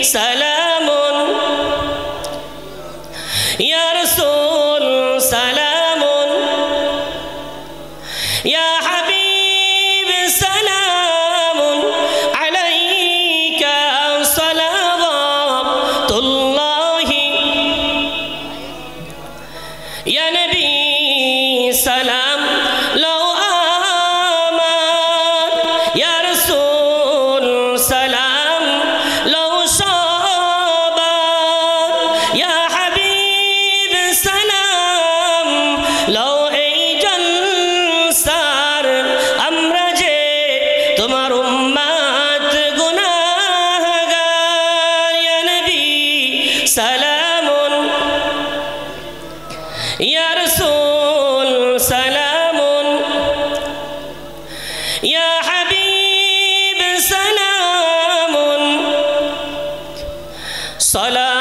সালামুন ইয়া রাসূল সালামুন ইয়া হাবিব সালামুন আলাইকা সালাওয়াতুল্লাহি ইয়া নবী সালাম লাও আমান ইয়া রাসূল সালাম লাও শাবান ইয়া হাবিব সালাম লাও এই জলসার আমরা যে তোমার উম্মত গুনাহগার ইয়া নবী সালামুন ইয়া রাসূল সালামুন ইয়া হাবিব সালামুন সালাম